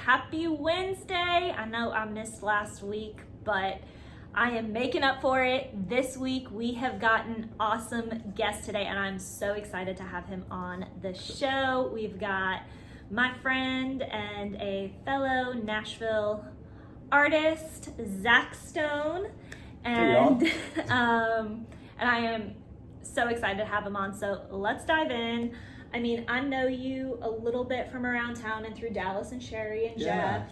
happy Wednesday. I know I missed last week, but I am making up for it. This week we have got an awesome guest today, and I'm so excited to have him on the show. We've got my friend and a fellow Nashville artist, Zach Stone, and and I am so excited to have him on. So let's dive in. I mean, I know you a little bit from around town and through Dallas and Sherry and Jeff,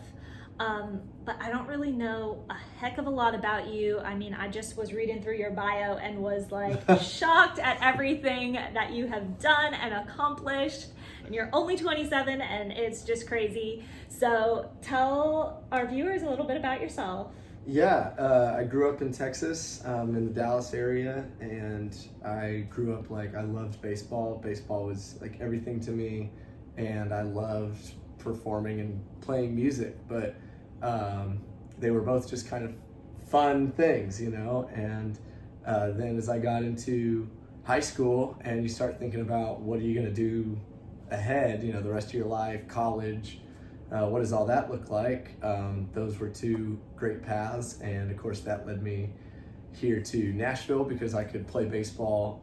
but I don't really know a heck of a lot about you. I mean, I just was reading through your bio and was like shocked at everything that you have done and accomplished. And you're only 27 and it's just crazy. So tell our viewers a little bit about yourself. Yeah, I grew up in Texas, in the Dallas area, and I grew up I loved baseball. Baseball was like everything to me, and I loved performing and playing music, but they were both just kind of fun things, and then as I got into high school and you start thinking about what are you going to do ahead, the rest of your life, college, what does all that look like? Those were two great paths, and of course that led me here to Nashville because I could play baseball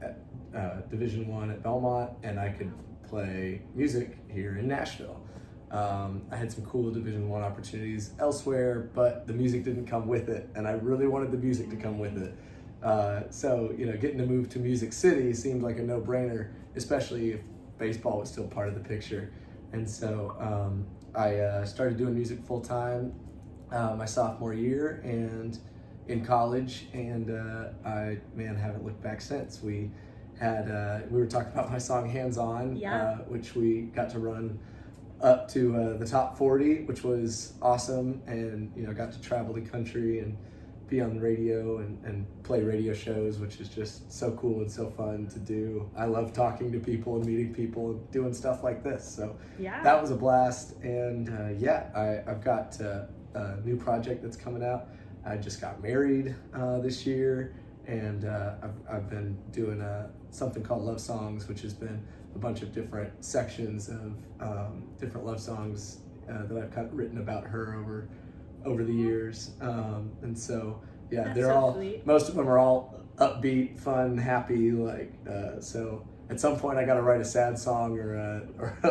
at Division I at Belmont, and I could play music here in Nashville. I had some cool Division I opportunities elsewhere, but the music didn't come with it, and I really wanted the music to come with it. So getting to move to Music City seemed like a no-brainer, especially if baseball was still part of the picture. And so I started doing music full time my sophomore year and in college, and I haven't looked back since. We were talking about my song Hands On, which we got to run up to the top 40, which was awesome, and got to travel the country and be on the radio and play radio shows, which is just so cool and so fun to do. I love talking to people and meeting people and doing stuff like this. So that was a blast. And I've got a new project that's coming out. I just got married this year, and I've been doing something called Love Songs, which has been a bunch of different sections of different love songs that I've kind of written about her over the years, and so That's they're so all sweet. Most of them are all upbeat, fun, happy. So at some point I got to write a sad song or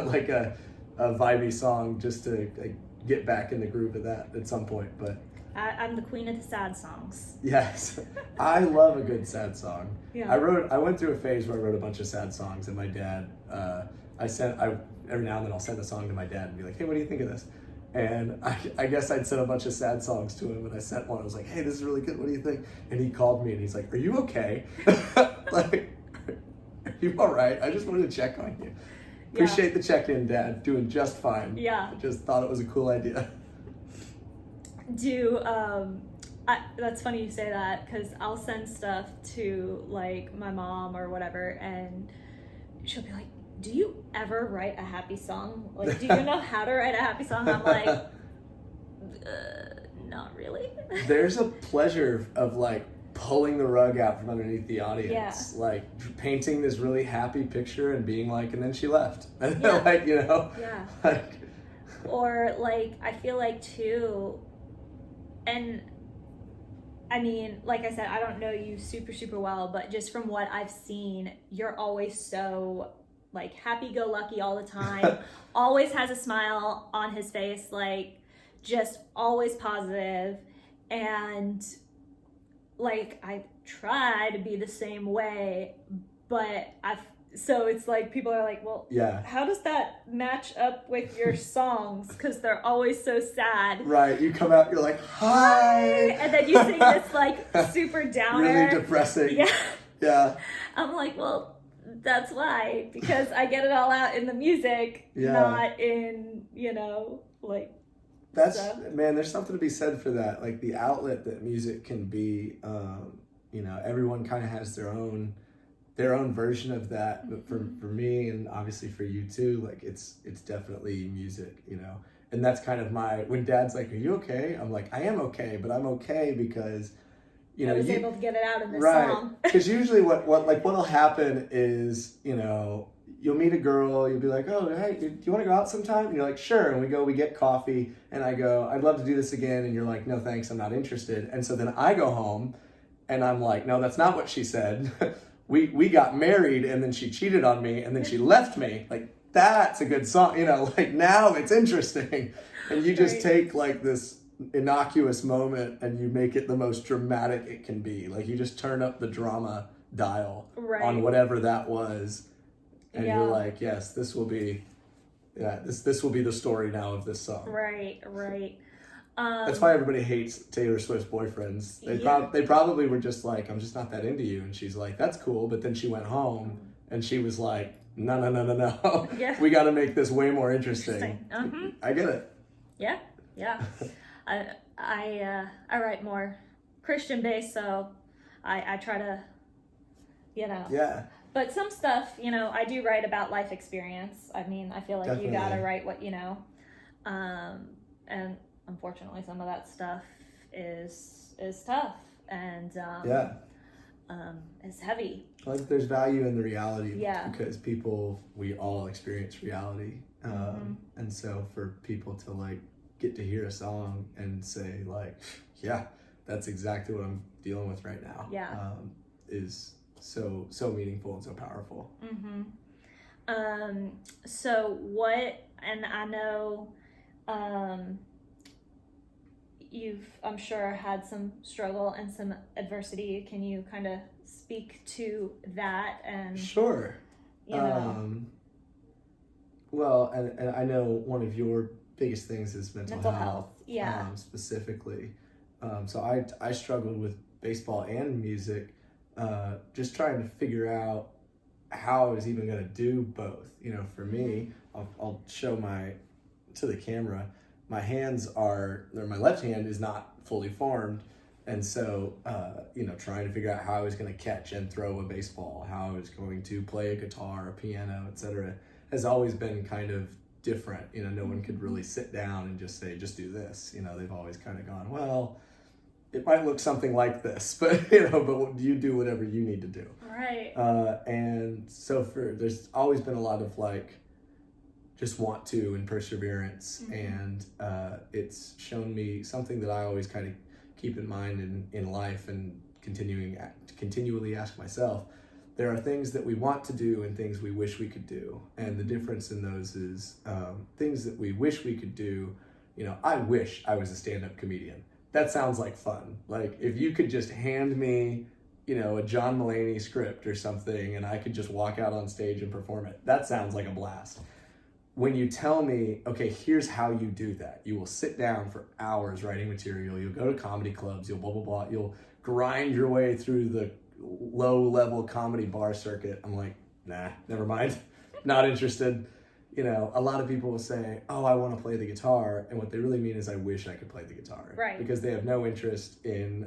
like a vibey song just to get back in the groove of that at some point. But I'm the queen of the sad songs. yes, I love a good sad song. Yeah. I went through a phase where I wrote a bunch of sad songs, and my dad, every now and then I'll send a song to my dad and be like, hey, what do you think of this? And I guess I'd sent a bunch of sad songs to him, and I sent one. I was like, hey, this is really good. What do you think? And he called me and he's like, are you okay? Are you all right? I just wanted to check on you. Appreciate the check-in, Dad. Doing just fine. Yeah. I just thought it was a cool idea. That's funny you say that, because I'll send stuff to my mom or whatever, and she'll be like, do you ever write a happy song? Do you know how to write a happy song? I'm like, not really. There's a pleasure of pulling the rug out from underneath the audience, painting this really happy picture and being and then she left. And or I feel too, and I mean, like I said, I don't know you super, super well, but just from what I've seen, you're always so happy-go-lucky all the time, always has a smile on his face, just always positive. And I try to be the same way, but so it's people are like, well, how does that match up with your songs? Because they're always so sad. Right, you come out, you're like, hi! And then you sing this super downer. Really depressing. Yeah. I'm like, well, that's why, because I get it all out in the music, not in, That's stuff. Man, there's something to be said for that. The outlet that music can be, everyone kind of has their own version of that. But for me, and obviously for you too, it's definitely music, And that's kind of when Dad's like, are you okay? I'm like, I am okay, but I'm okay because I was able to get it out in this right. song. Because usually what'll happen is, you'll meet a girl, you'll be like, oh, hey, do you want to go out sometime? And you're like, sure. And we get coffee, and I go, I'd love to do this again. And you're like, no, thanks, I'm not interested. And so then I go home, and I'm like, no, that's not what she said. we got married, and then she cheated on me, and then she left me. Like, that's a good song. Like, now it's interesting. And you just take like this innocuous moment and you make it the most dramatic it can be. Like, you just turn up the drama dial on whatever that was. And you're like, yes, this will be the story now of this song. Right. That's why everybody hates Taylor Swift's boyfriends. They probably were just like, I'm just not that into you. And she's like, that's cool. But then she went home and she was like, no. Yeah. We got to make this way more interesting. I get it. Yeah. I write more Christian based, so I try to, Yeah. But some stuff, I do write about life experience. I mean, I feel like Definitely. you gotta write what you know. And unfortunately, some of that stuff is tough and it's heavy. Like, there's value in the reality. Yeah. Because we all experience reality. And so for people to like get to hear a song and say like, yeah, that's exactly what I'm dealing with right now. Yeah. Is so meaningful and so powerful. So what, and I know you've, I'm sure, had some struggle and some adversity. Can you kind of speak to that? And sure. Well, and I know one of your biggest things is mental health. Yeah. Specifically. So I struggled with baseball and music, just trying to figure out how I was even going to do both. For me, I'll show to the camera, my left hand is not fully formed. And so, trying to figure out how I was going to catch and throw a baseball, how I was going to play a guitar, a piano, etc., has always been kind of different. No one could really sit down and just say, just do this. They've always kind of gone, well, it might look something like this, but but you do whatever you need to do. Right. And so there's always been a lot of like just want to and perseverance, and it's shown me something that I always kind of keep in mind in life, and continually ask myself. There are things that we want to do and things we wish we could do. And the difference in those is things that we wish we could do. I wish I was a stand-up comedian. That sounds like fun. Like, if you could just hand me, a John Mulaney script or something, and I could just walk out on stage and perform it, that sounds like a blast. When you tell me, okay, here's how you do that. You will sit down for hours writing material. You'll go to comedy clubs. You'll blah, blah, blah. You'll grind your way through the low-level comedy bar circuit. I'm like, nah, never mind. Not interested. A lot of people will say, oh, I want to play the guitar. And what they really mean is, I wish I could play the guitar. Right. Because they have no interest in,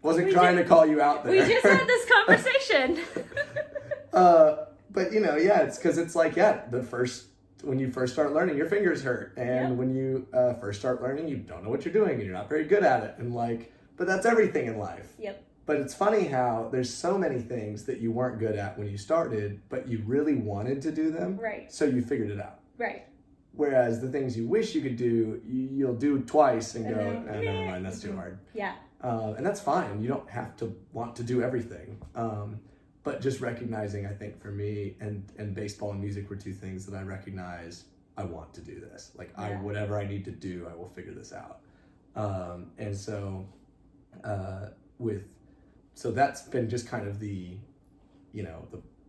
wasn't trying to call you out there. We just had this conversation. But it's because it's like, when you first start learning, your fingers hurt. And when you first start learning, you don't know what you're doing and you're not very good at it. And but that's everything in life. Yep. But it's funny how there's so many things that you weren't good at when you started, but you really wanted to do them. Right. So you figured it out. Right. Whereas the things you wish you could do, you'll do twice and go, oh, never mind, that's too hard. Yeah. And that's fine. You don't have to want to do everything. But just recognizing, I think for me, and baseball and music were two things that I recognized, I want to do this. Whatever I need to do, I will figure this out. And so so that's been just kind of the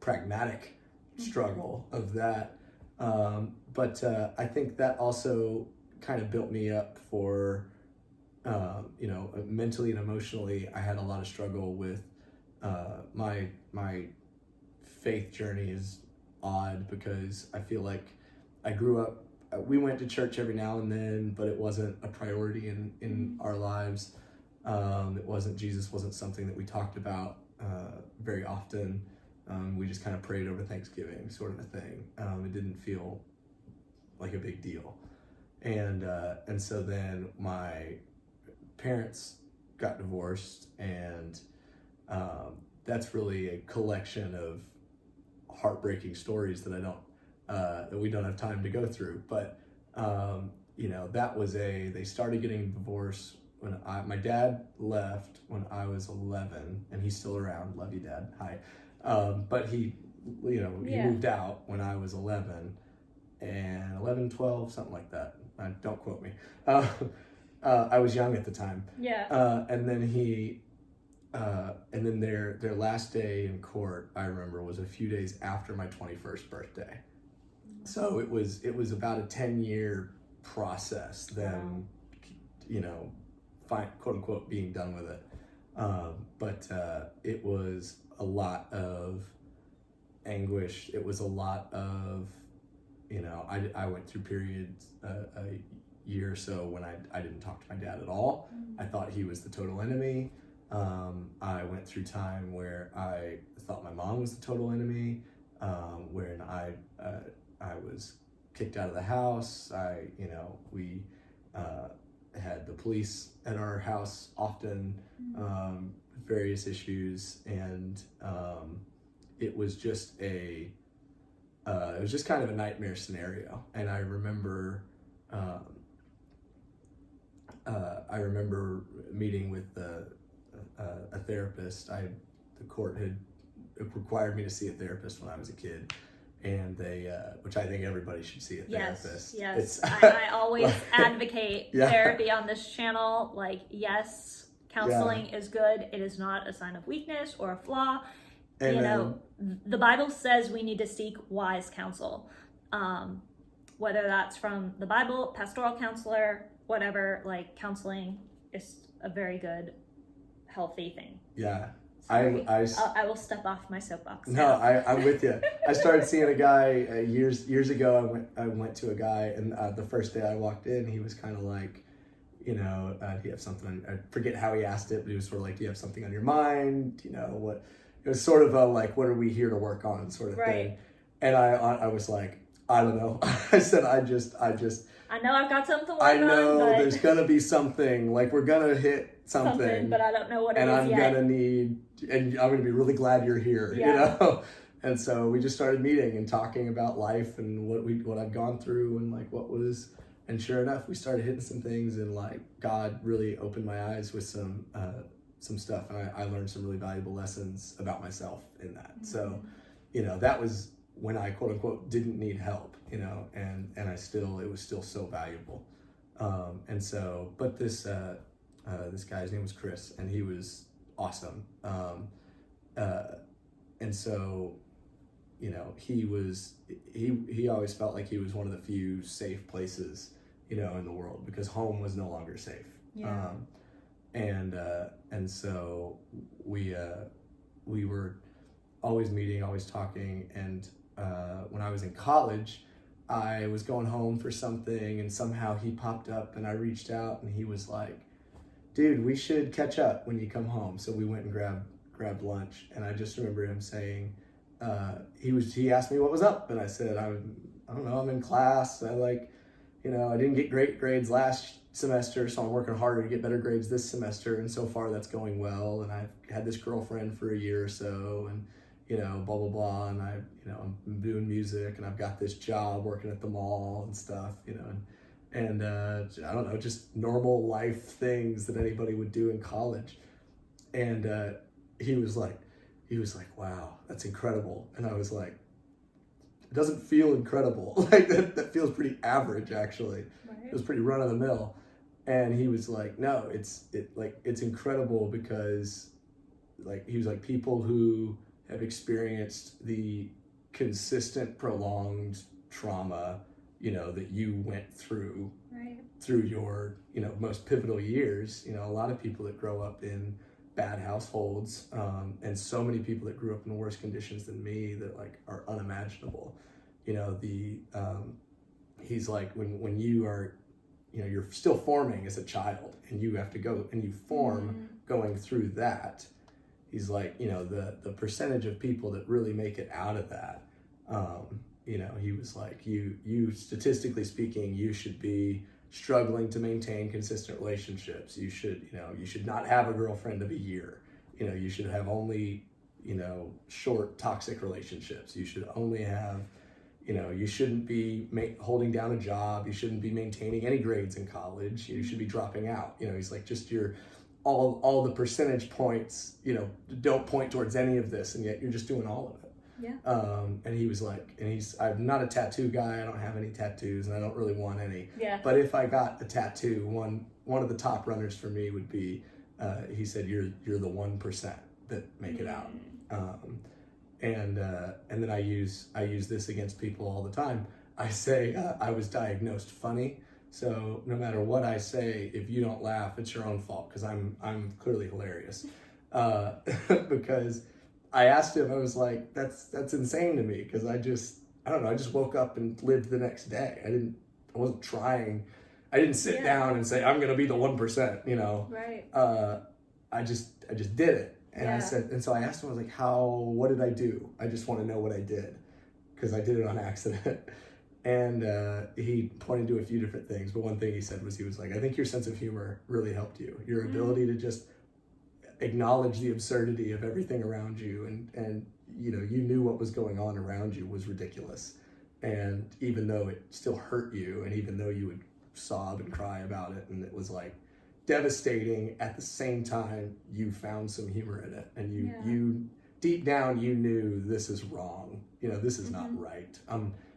pragmatic struggle of that. But I think that also kind of built me up for, mentally and emotionally. I had a lot of struggle with my faith journey is odd because I feel like I grew up, we went to church every now and then, but it wasn't a priority in our lives. Jesus wasn't something that we talked about very often. We just kind of prayed over Thanksgiving, sort of a thing. It didn't feel like a big deal. And so then my parents got divorced, and that's really a collection of heartbreaking stories that that we don't have time to go through. But they started getting divorced when my dad left when I was 11, and he's still around. Love you, Dad. Hi. But he moved out when I was 11, and 11, 12, something like that. Don't quote me. I was young at the time. Yeah. And then their last day in court, I remember, was a few days after my 21st birthday. So it was about a 10-year process, them, quote unquote, being done with it. But it was a lot of anguish. It was a lot of, I went through periods, a year or so when I didn't talk to my dad at all. I thought he was the total enemy. I went through time where I thought my mom was the total enemy, when I was kicked out of the house. We had the police at our house often, various issues, and it was just kind of a nightmare scenario. And I remember meeting with a therapist. The court had required me to see a therapist when I was a kid, and which I think everybody should see a therapist. Yes. I always advocate therapy on this channel. Like, yes, counseling is good. It is not a sign of weakness or a flaw. And the Bible says we need to seek wise counsel, whether that's from the Bible, pastoral counselor, whatever. Like, counseling is a very good, healthy thing. Yeah. Sorry. I will step off my soapbox. No, I'm with you. I started seeing a guy years ago. I went to a guy, and the first day I walked in, he was kind of like, do you have something? I forget how he asked it, but he was sort of like, do you have something on your mind? What? It was sort of a like, what are we here to work on, sort of thing. And I was like, I don't know. I said, I know I've got something to work on. I know there's gonna be something, like we're gonna hit something, but I don't know what it is yet. And I'm gonna be really glad you're here, And so we just started meeting and talking about life and what I'd gone through and like what was, and sure enough, we started hitting some things, and like God really opened my eyes with some stuff, and I learned some really valuable lessons about myself in that. Mm-hmm. So, that was when I quote unquote didn't need help, and it was still so valuable. And so, but this guy's name was Chris, and he was awesome. And so, he always felt like he was one of the few safe places, in the world, because home was no longer safe. Yeah. And so we were always meeting, always talking. And when I was in college, I was going home for something, and somehow he popped up, and I reached out, and he was like, dude, we should catch up when you come home. So we went and grabbed lunch, and I just remember him saying, he asked me what was up, and I said, I don't know, I'm in class. I didn't get great grades last semester, so I'm working harder to get better grades this semester, and so far that's going well. And I've had this girlfriend for a year or so, and blah blah blah, and I'm doing music, and I've got this job working at the mall and stuff, and I don't know, just normal life things that anybody would do in college. And he was like, wow, that's incredible. And I was like, it doesn't feel incredible. Like that feels pretty average, actually. Right. It was pretty run of the mill. And he was like, no, it's incredible because, like, he was like, people who have experienced the consistent, prolonged trauma, that you went through, right, through your, most pivotal years. A lot of people that grow up in bad households, and so many people that grew up in worse conditions than me that like are unimaginable. He's like, when you are, you're still forming as a child, and you have to go and you form going through that. He's like, the percentage of people that really make it out of that, he was like, you statistically speaking, you should be struggling to maintain consistent relationships. You should not have a girlfriend of a year. You should have only, short toxic relationships. You should only have, you shouldn't be holding down a job. You shouldn't be maintaining any grades in college. You should be dropping out. He's like, just all the percentage points, don't point towards any of this, and yet you're just doing all of it. Yeah. And he was like, I'm not a tattoo guy. I don't have any tattoos, and I don't really want any. Yeah. But if I got a tattoo, one of the top runners for me would be, he said, you're the 1% that make it out. And then I use this against people all the time. I say, I was diagnosed funny. So no matter what I say, if you don't laugh, it's your own fault, because I'm clearly hilarious. Because I asked him, I was like, that's insane to me, because I don't know, I just woke up and lived the next day. I wasn't trying. I didn't sit down and say, I'm gonna be the 1%, Right. I just did it. And so I asked him, I was like, what did I do? I just want to know what I did, because I did it on accident. And he pointed to a few different things, but one thing he said was, I think your sense of humor really helped you. Your ability to just acknowledge the absurdity of everything around you, and you knew what was going on around you was ridiculous. And even though it still hurt you, and even though you would sob and cry about it, and it was like devastating, at the same time you found some humor in it, and you deep down you knew, this is wrong, this is not right.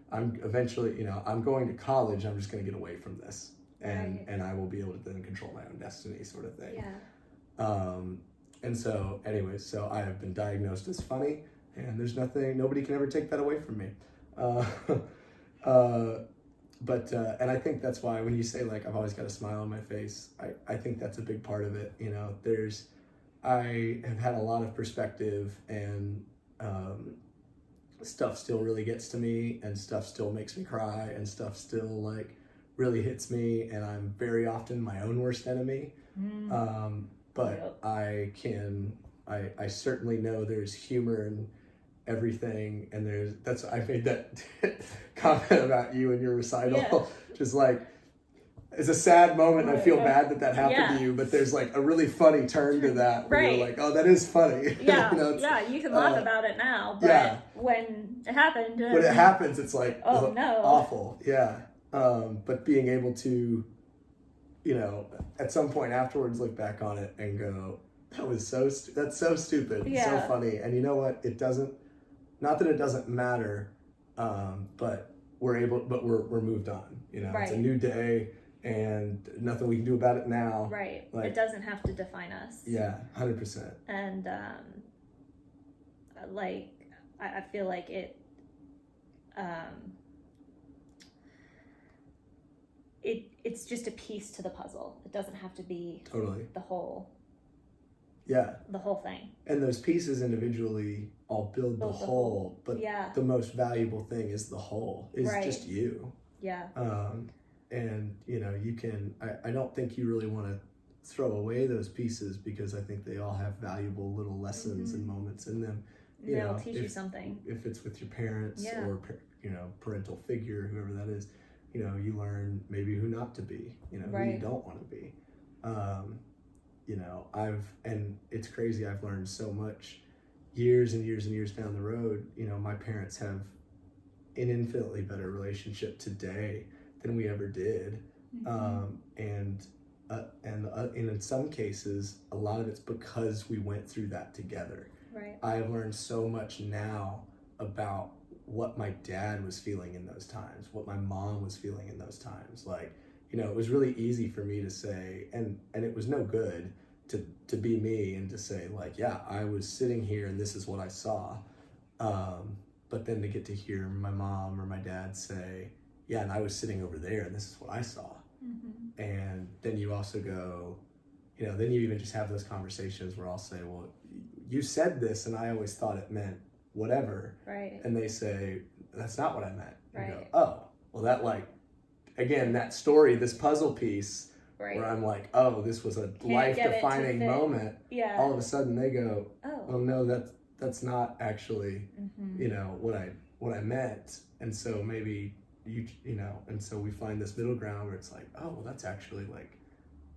I'm eventually, I'm going to college, I'm just going to get away from this, and I will be able to then control my own destiny, sort of thing. And so anyways, so I have been diagnosed as funny, and there's nobody can ever take that away from me. But and I think that's why when you say, like, I've always got a smile on my face, I think that's a big part of it. I have had a lot of perspective, and stuff still really gets to me, and stuff still makes me cry, and stuff still like really hits me, and I'm very often my own worst enemy. But I certainly know there's humor in everything, and I made that comment about you and your recital, just like, it's a sad moment, and I feel bad that happened to you, but there's like a really funny turn to that, where you're like, oh, that is funny. You can laugh about it now, but when it happened, when it happens, it's like, oh no, awful. But being able to, at some point afterwards, look back on it and go, that's so stupid, so funny. And you know what, not that it doesn't matter, but we're moved on, It's a new day, and nothing we can do about it now. Right. Like, it doesn't have to define us. 100%. And I feel like it's just a piece to the puzzle. It doesn't have to be the whole. The whole thing. And those pieces individually all build the whole, but the most valuable thing is the whole, is just you. And you can, I don't think you really want to throw away those pieces, because I think they all have valuable little lessons and moments in them. They'll teach you something. If it's with your parents or parental figure, whoever that is, you learn maybe who not to be, who you don't want to be. And it's crazy, I've learned so much years and years and years down the road. My parents have an infinitely better relationship today than we ever did. And in some cases, a lot of it's because we went through that together. I have learned so much now about what my dad was feeling in those times, what my mom was feeling in those times. Like, it was really easy for me to say, and it was no good to be me and to say, like, I was sitting here and this is what I saw. But then to get to hear my mom or my dad say, and I was sitting over there and this is what I saw. And then you also go, then you even just have those conversations where I'll say, well, you said this and I always thought it meant whatever. And they say, that's not what I meant. You go, oh, well, that, like, again, that story, this puzzle piece, where I'm like, oh, this was a life-defining moment. All of a sudden they go, oh no, that's not actually, what I meant. And so maybe and so we find this middle ground where it's like, oh, well, that's actually, like,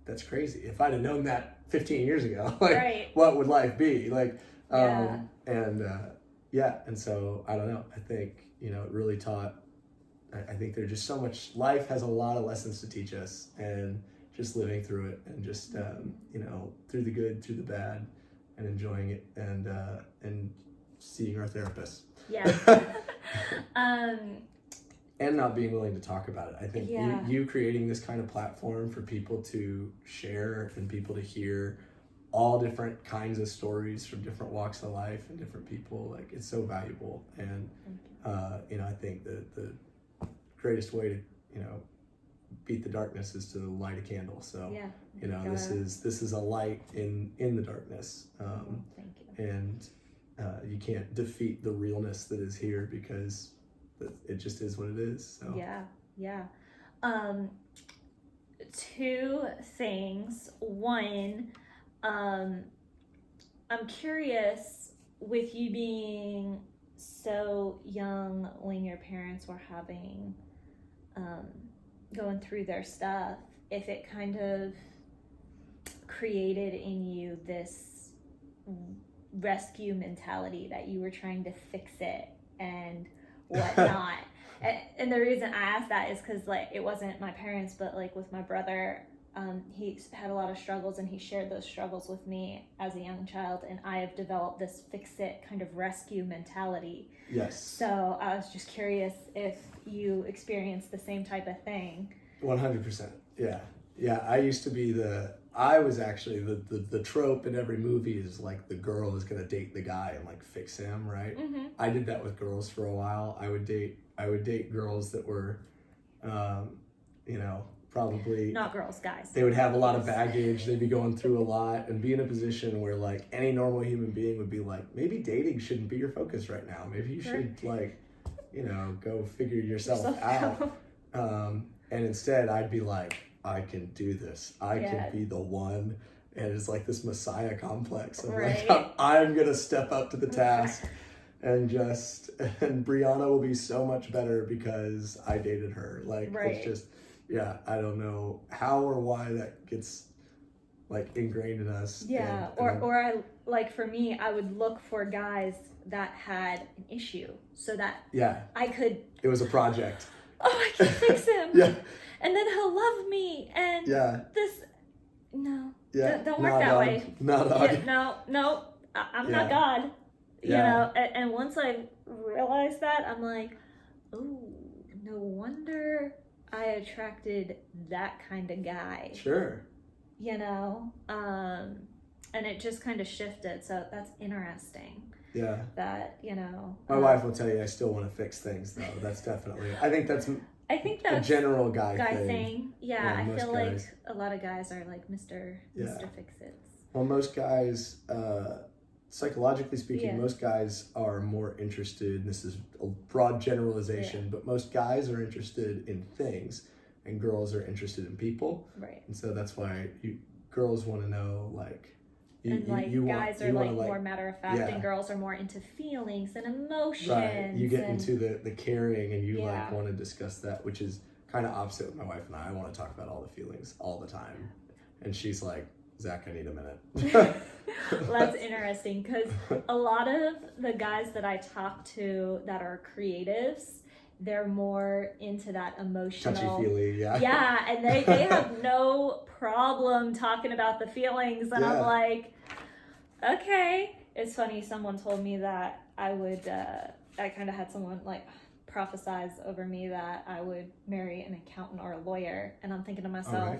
that's crazy. If I'd have known that 15 years ago, like, what would life be? Like, And so I don't know. I think, it really taught. I think there's just so much. Life has a lot of lessons to teach us, and just living through it, and just through the good, through the bad, and enjoying it, and seeing our therapist. Yeah. And not being willing to talk about it. I think you creating this kind of platform for people to share and people to hear all different kinds of stories from different walks of life and different people, like, it's so valuable. And I think the greatest way to beat the darkness is to light a candle. So this is a light in the darkness. Thank you. And you can't defeat the realness that is here, because it just is what it is. So yeah. Two things. One, I'm curious, with you being so young when your parents were having going through their stuff, if it kind of created in you this rescue mentality that you were trying to fix it and whatnot. And the reason I asked that is because, like, it wasn't my parents, but like with my brother, he had a lot of struggles, and he shared those struggles with me as a young child, and I have developed this fix it kind of rescue mentality. Yes. So I was just curious if you experienced the same type of thing. 100%. Yeah. I was actually the trope in every movie is like the girl is gonna date the guy and like fix him, right? Mm-hmm. I did that with girls for a while. I would date girls that were, probably not girls, guys. They would have a lot of baggage. They'd be going through a lot, and be in a position where, like, any normal human being would be like, maybe dating shouldn't be your focus right now. Maybe you should go figure yourself out. And instead, I'd be like, I can do this. I can be the one. And it's like this messiah complex of like, I'm gonna step up to the task, and Brianna will be so much better because I dated her. Like, it's just, I don't know how or why that gets like ingrained in us. Or I, like, for me, I would look for guys that had an issue so that I could. It was a project. Oh, I can fix him. And then he'll love me, and this. No. Don't work that way. No, I'm not God. And once I realized that, I'm like, oh, no wonder I attracted that kind of guy. Sure. And it just kind of shifted. So that's interesting. Yeah. That, My wife will tell you I still want to fix things, though. That's definitely, I think that's a general guy thing. Yeah, I feel like a lot of guys are like Mr. Fix-Its. Well, most guys, psychologically speaking, most guys are more interested, this is a broad generalization, but most guys are interested in things, and girls are interested in people. Right. And so that's why girls want to know, like, guys are more matter of fact, and girls are more into feelings and emotions. Right. You get into the caring, and you want to discuss that, which is kind of opposite with my wife and I want to talk about all the feelings all the time. And she's like, Zach, I need a minute. Well, that's interesting, because a lot of the guys that I talk to that are creatives, they're more into that emotional, touchy-feely, and they have no problem talking about the feelings, and I'm like, okay. It's funny, someone told me that I would I kind of had someone like prophesize over me that I would marry an accountant or a lawyer, and I'm thinking to myself,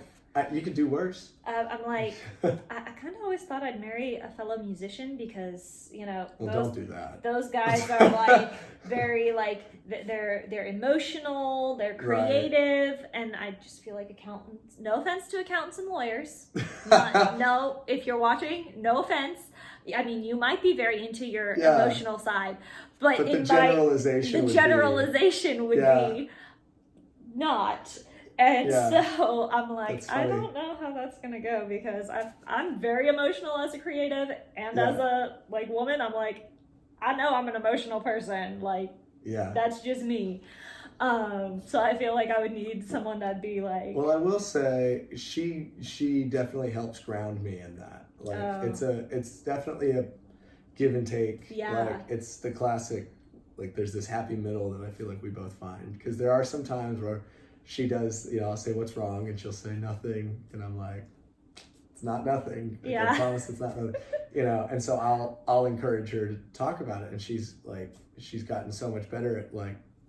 you could do worse. I'm like, I kind of always thought I'd marry a fellow musician, because don't do that. Those guys are like very like they're emotional, they're creative, and I just feel like accountants. No offense to accountants and lawyers. No, if you're watching, no offense. I mean, you might be very into your emotional side, but the generalization would be not. And so I'm like, I don't know how that's going to go, because I'm very emotional as a creative, and as a woman, I'm like, I know I'm an emotional person. Like, that's just me. So I feel like I would need someone that'd be like. Well, I will say she definitely helps ground me in that. Like, it's definitely give and take. Yeah. Like, it's the classic, like, there's this happy middle that I feel like we both find. Because there are some times where she does, I'll say, what's wrong? And she'll say nothing. And I'm like, it's not nothing. Like, I promise it's not nothing. And so I'll encourage her to talk about it. And she's gotten so much better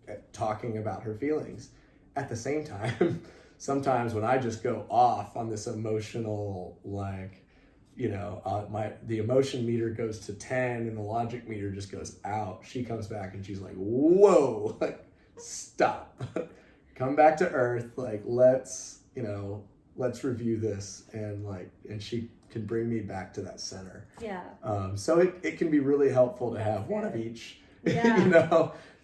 at talking about her feelings. At the same time, sometimes when I just go off on this emotional, the emotion meter goes to 10 and the logic meter just goes out, she comes back and she's like, whoa, like, stop. Come back to earth. Like, let's review this. And she can bring me back to that center. Yeah. So it can be really helpful to have one of each,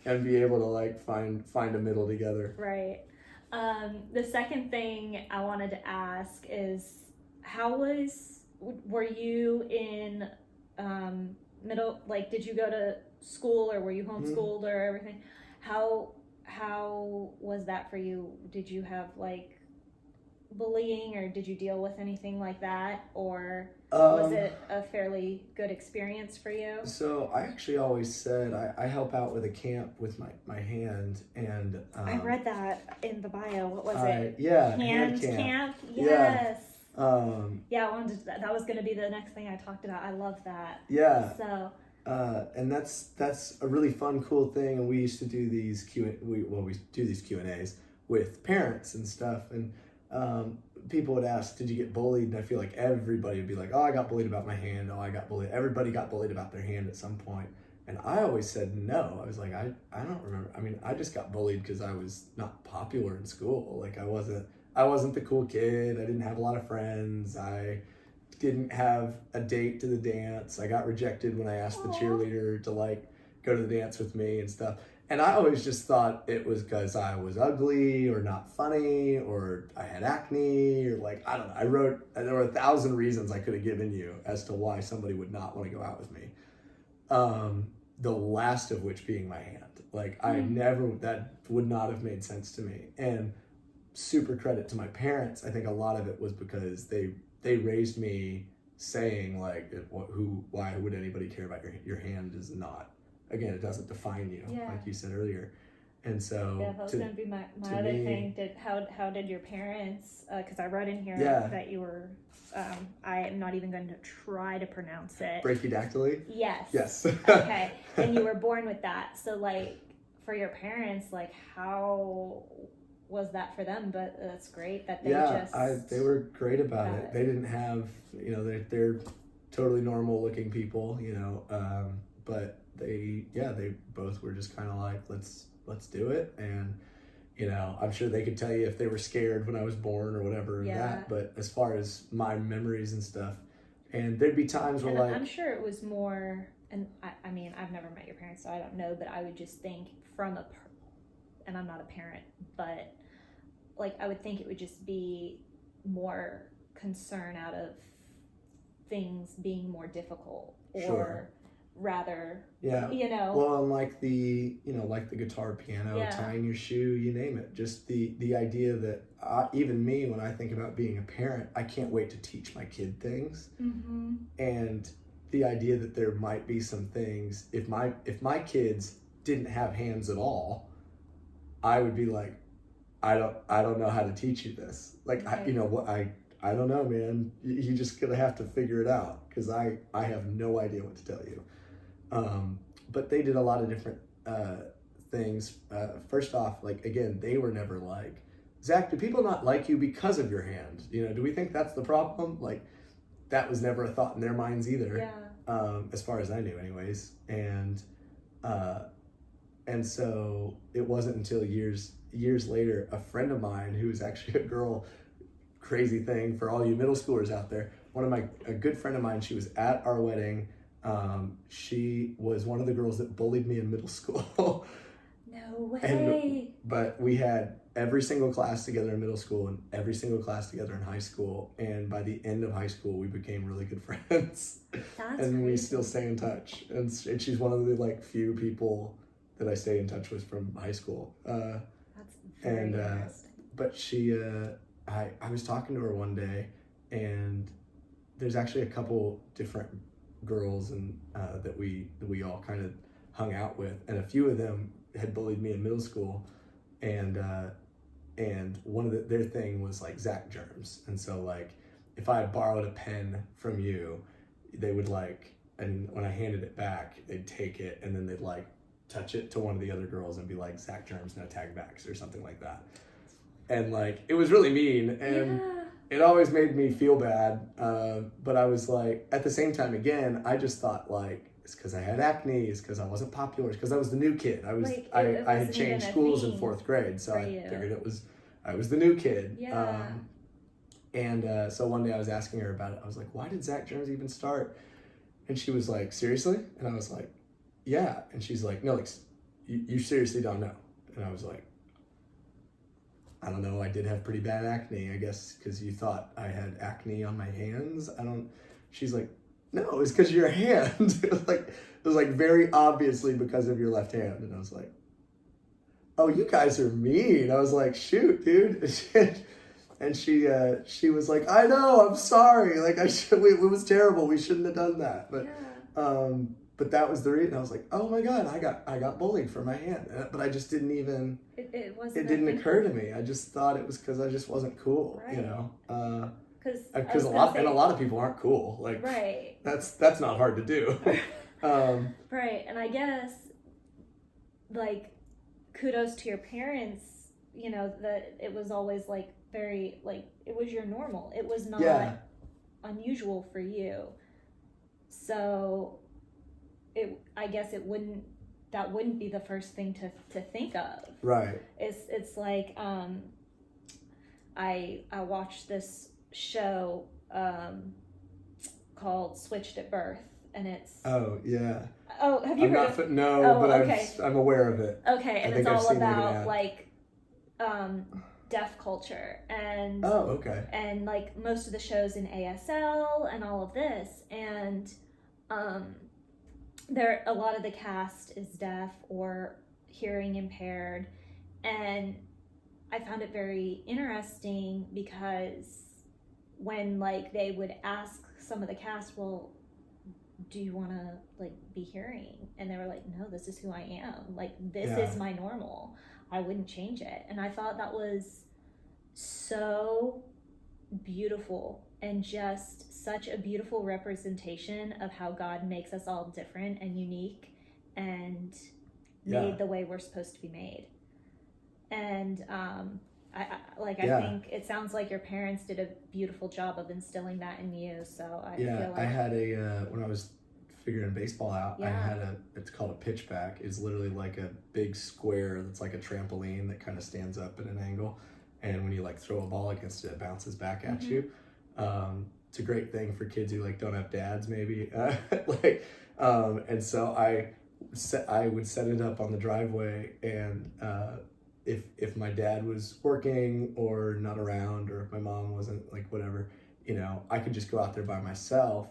and be able to find a middle together. Right. The second thing I wanted to ask is, were you in middle, did you go to school or were you homeschooled or everything? How was that for you? Did you have bullying, or did you deal with anything like that, or was it a fairly good experience for you? So I actually always said I help out with a camp with my hand, and I read that in the bio. What was it? Yeah, hand camp. Yes. That was going to be the next thing I talked about. I love that. Yeah. So. And that's a really fun, cool thing. And we used to do these we do these Q&As with parents and stuff, and people would ask, did you get bullied? And I feel like everybody would be like, oh, I got bullied about my hand. Oh, I got bullied. Everybody got bullied about their hand at some point. And I always said no. I was like, I don't remember. I mean, I just got bullied because I was not popular in school. Like, I wasn't the cool kid. I didn't have a lot of friends. I didn't have a date to the dance. I got rejected when I asked the cheerleader to go to the dance with me and stuff. And I always just thought it was because I was ugly or not funny or I had acne or I don't know. There were 1,000 reasons I could have given you as to why somebody would not want to go out with me. The last of which being my hand. That would not have made sense to me. And super credit to my parents. I think a lot of it was because they raised me saying why would anybody care about your hand is not, again, it doesn't define you, like you said earlier. And so that was going to be my other thing. How did your parents, because I read in here that you were, I am not even going to try to pronounce it. Brachydactyly? Yes. Okay. And you were born with that. So for your parents, how was that for them? But that's great that they they were great about it. They didn't have, they're totally normal looking people, but they both were just kind of like, let's do it. And I'm sure they could tell you if they were scared when I was born or whatever that, but as far as my memories and stuff, and there'd be times where I'm sure it was more, and I mean, I've never met your parents, so I don't know, but I would just think and I'm not a parent, but I would think it would just be more concern out of things being more difficult, or rather, well, and like the guitar, piano, tying your shoe, you name it, just the idea that even me, when I think about being a parent, I can't wait to teach my kid things. And the idea that there might be some things, if my kids didn't have hands at all, I would be like, I don't know how to teach you this. I don't know, man. You just gonna have to figure it out, because I have no idea what to tell you. But they did a lot of different things. First off, again, they were never like, Zach, do people not like you because of your hand? Do we think that's the problem? That was never a thought in their minds either. As far as I knew, anyways. And so it wasn't until years later, a friend of mine who was actually a girl, crazy thing for all you middle schoolers out there, a good friend of mine, she was at our wedding. She was one of the girls that bullied me in middle school. No way. But we had every single class together in middle school and every single class together in high school. And by the end of high school, we became really good friends. That's and crazy. We still stay in touch. And she's one of the few people that I stay in touch with from high school. That's very interesting. But she, I was talking to her one day, and there's actually a couple different girls and that we all kind of hung out with, and a few of them had bullied me in middle school, and one of their thing was like Zach germs, and so like if I had borrowed a pen from you, they would like, and when I handed it back, they'd take it and then they'd like touch it to one of the other girls and be like, Zach germs, no tag backs, or something like that. And like, it was really mean, and it always made me feel bad. But I was like, at the same time, again, I just thought like, it's because I had acne, it's because I wasn't popular, it's because I was the new kid. I had changed schools in 4th grade, so I figured I was the new kid. Yeah. So one day I was asking her about it. I was like, why did Zach germs even start? And she was like, seriously? And I was like, yeah. And she's like, no, like, you seriously don't know. And I was like, I don't know. I did have pretty bad acne, I guess, because you thought I had acne on my hands. She's like, no, it was because of your hand. It was like very obviously because of your left hand. And I was like, oh, you guys are mean. I was like, shoot, dude. And she was like, I know, I'm sorry. Like it was terrible. We shouldn't have done that. But that was the reason. I was like, oh my God, I got bullied for my hand. But I just didn't even, it didn't occur to me. I just thought it was because I just wasn't cool, right. You know? Because a lot of people aren't cool. Like, right. That's not hard to do. Right. And I guess like kudos to your parents, you know, that it was always like very, like, it was your normal. It was not unusual for you. So I guess that wouldn't be the first thing to think of. Right. It's like, I watched this show, called Switched at Birth, and it's... Oh, yeah. Oh, have you heard of it? No, but okay. I'm aware of it. Okay, and it's all about, like, deaf culture, and... Oh, okay. And, like, most of the shows in ASL and all of this, and, a lot of the cast is deaf or hearing impaired, and I found it very interesting because when, like, they would ask some of the cast, well, do you want to, like, be hearing? And they were like, no, this is who I am. Like, this is my normal. I wouldn't change it. And I thought that was so beautiful and just such a beautiful representation of how God makes us all different and unique and made the way we're supposed to be made. And I think it sounds like your parents did a beautiful job of instilling that in you. So I feel like... I had when I was figuring baseball out, I had it's called a pitchback. It's literally like a big square that's like a trampoline that kind of stands up at an angle. And when you like throw a ball against it, it bounces back at you. It's a great thing for kids who like don't have dads, maybe. And so I would set it up on the driveway, and if my dad was working or not around, or if my mom wasn't, like, whatever, you know, I could just go out there by myself.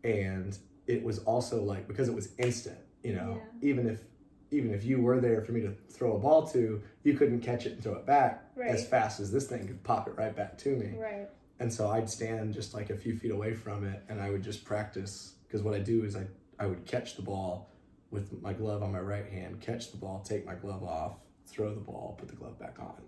And it was also like, because it was instant, you know, even if you were there for me to throw a ball to, you couldn't catch it and throw it back as fast as this thing could pop it right back to me. Right. And so I'd stand just like a few feet away from it, and I would just practice, because what I do is I would catch the ball with my glove on my right hand, catch the ball, take my glove off, throw the ball, put the glove back on.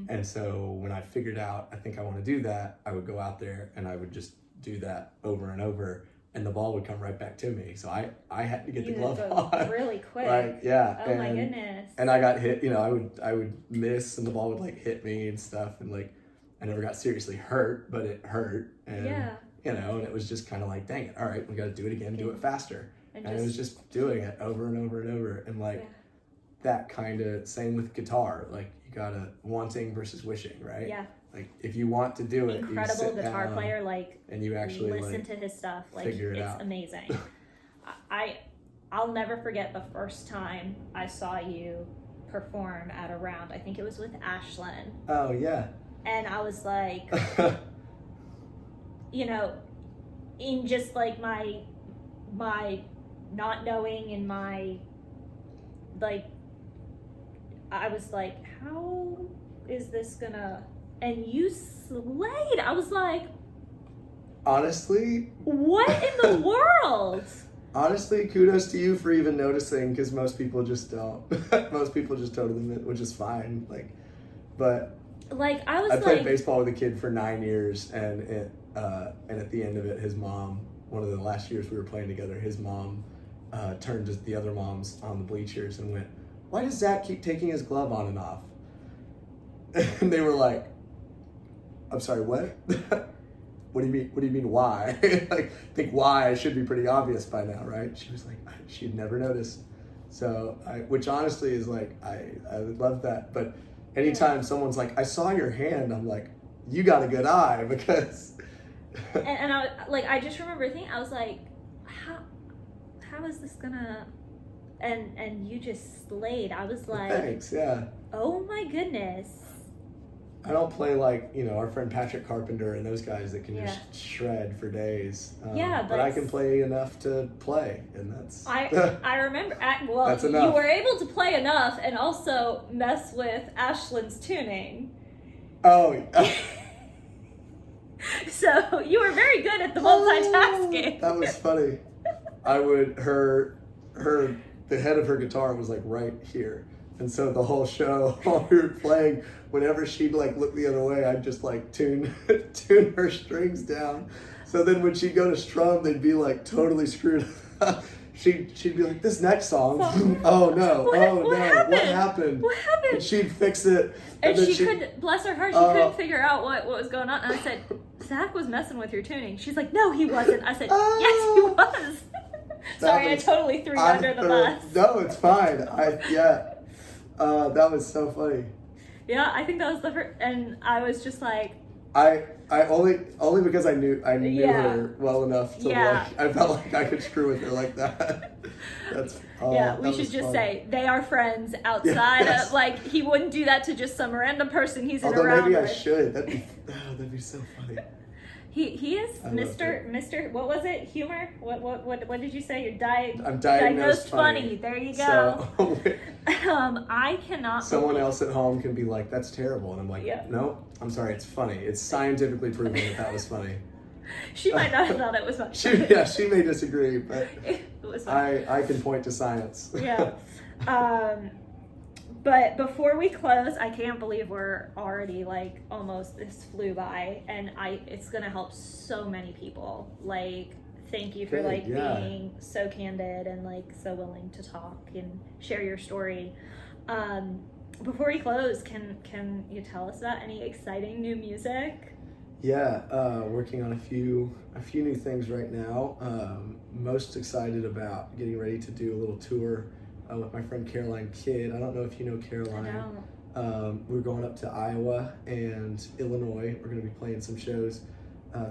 And so when I figured out, I think I want to do that, I would go out there and I would just do that over and over, and the ball would come right back to me. So I had to get the glove on really quick. Like, yeah. Oh, my goodness. And I got hit, you know, I would miss, and the ball would like hit me and stuff, and like I never got seriously hurt, but it hurt. And you know, and it was just kind of like, dang it, all right, we got to do it again, do it faster. And it was just doing it over and over and over. And like that kind of, same with guitar, like you gotta wanting versus wishing, right? Yeah. Like if you want to do it, incredible guitar player, like, and you actually listen to his stuff, like it's out. Amazing. I'll never forget the first time I saw you perform at a round. I think it was with Ashlyn. Oh yeah. And I was like, you know, in just like my not knowing and my, like, I was like, how is this gonna, and you slayed. I was like, honestly, What in the world? honestly, kudos to you for even noticing, because most people just don't. Most people just totally admit, which is fine. Like, but Like, I was I played like, baseball with a kid for 9 years, and at the end of it, his mom, one of the last years we were playing together, his mom turned to the other moms on the bleachers and went, "Why does Zach keep taking his glove on and off?" And they were like, "I'm sorry, what?" What do you mean? What do you mean? Why? Like, I think why should be pretty obvious by now, right? She was like, she'd never noticed. So, which honestly is like, I would love that. But anytime someone's like, "I saw your hand," I'm like, you got a good eye, because. and I just remember thinking, I was like, how is this gonna, and you just slayed. I was like, Thanks, yeah. Oh my goodness. I don't play like, our friend Patrick Carpenter and those guys that can just shred for days. But I can play enough to play, and that's... I remember, that's enough. You were able to play enough and also mess with Ashlyn's tuning. Oh, so you were very good at the multitasking. That was funny. I would, the head of her guitar was like right here. And so the whole show, while we were playing, whenever she'd like look the other way, I'd just like tune her strings down. So then when she'd go to strum, they'd be like totally screwed up. She'd be like, "This next song, oh no, what happened? What happened?" And she'd fix it. And she couldn't, bless her heart, she couldn't figure out what was going on. And I said, "Zach was messing with your tuning." She's like, "No, he wasn't." I said, "Yes, he was." Sorry, I totally threw you under the bus. No, it's fine. That was so funny. Yeah, I think that was the first, and I was just like, I only because I knew her well enough to like, I felt like I could screw with her like that. We should just say they are friends outside of, like, he wouldn't do that to just some random person he's in around maybe with. I should. That'd be so funny. He is Mr. What was it? Humor? What did you say? I'm diagnosed funny. There you go. So, I cannot. Someone else at home can be like, "That's terrible," and I'm like, "No, I'm sorry, it's funny. It's scientifically proven that was funny." She might not have thought it was funny. She may disagree, but it was funny. I can point to science. Yeah. But before we close, I can't believe we're already like almost, this flew by, and it's gonna help so many people. Like, thank you for being so candid and like so willing to talk and share your story. Before we close, can you tell us about any exciting new music? Yeah, working on a few new things right now. Most excited about getting ready to do a little tour with my friend Caroline Kidd. I don't know if you know Caroline. I don't. We're going up to Iowa and Illinois. We're going to be playing some shows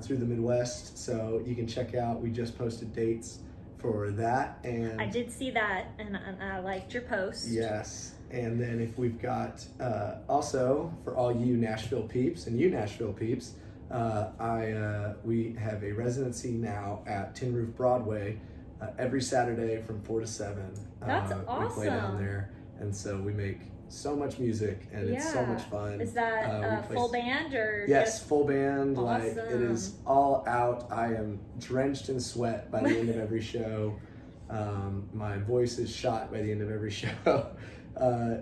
through the Midwest, so you can check out. We just posted dates for that, and I did see that, and I liked your post. Yes, and then if we've got also for all you Nashville peeps and you Nashville peeps, we have a residency now at Tin Roof Broadway. Every Saturday from 4 to 7. That's awesome. We play down there, and so we make so much music, and it's so much fun. Is that full band or? Yes, full band. Awesome. Like, it is all out. I am drenched in sweat by the end of every show. My voice is shot by the end of every show.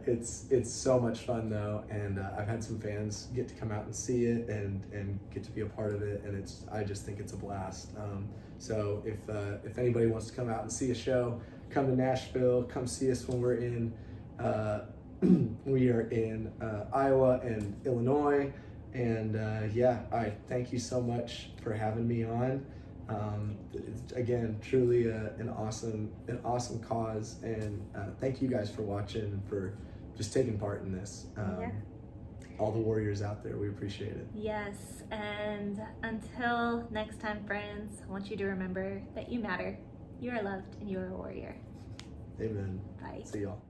It's so much fun though, and I've had some fans get to come out and see it and get to be a part of it, and I just think it's a blast. So if anybody wants to come out and see a show, come to Nashville, come see us when we're in we are in Iowa and Illinois, and I thank you so much for having me on. Again, truly an awesome cause, and thank you guys for watching and for just taking part in this. All the warriors out there, we appreciate it. Yes, and until next time, friends, I want you to remember that you matter, you are loved, and you are a warrior. Amen. Bye. See y'all.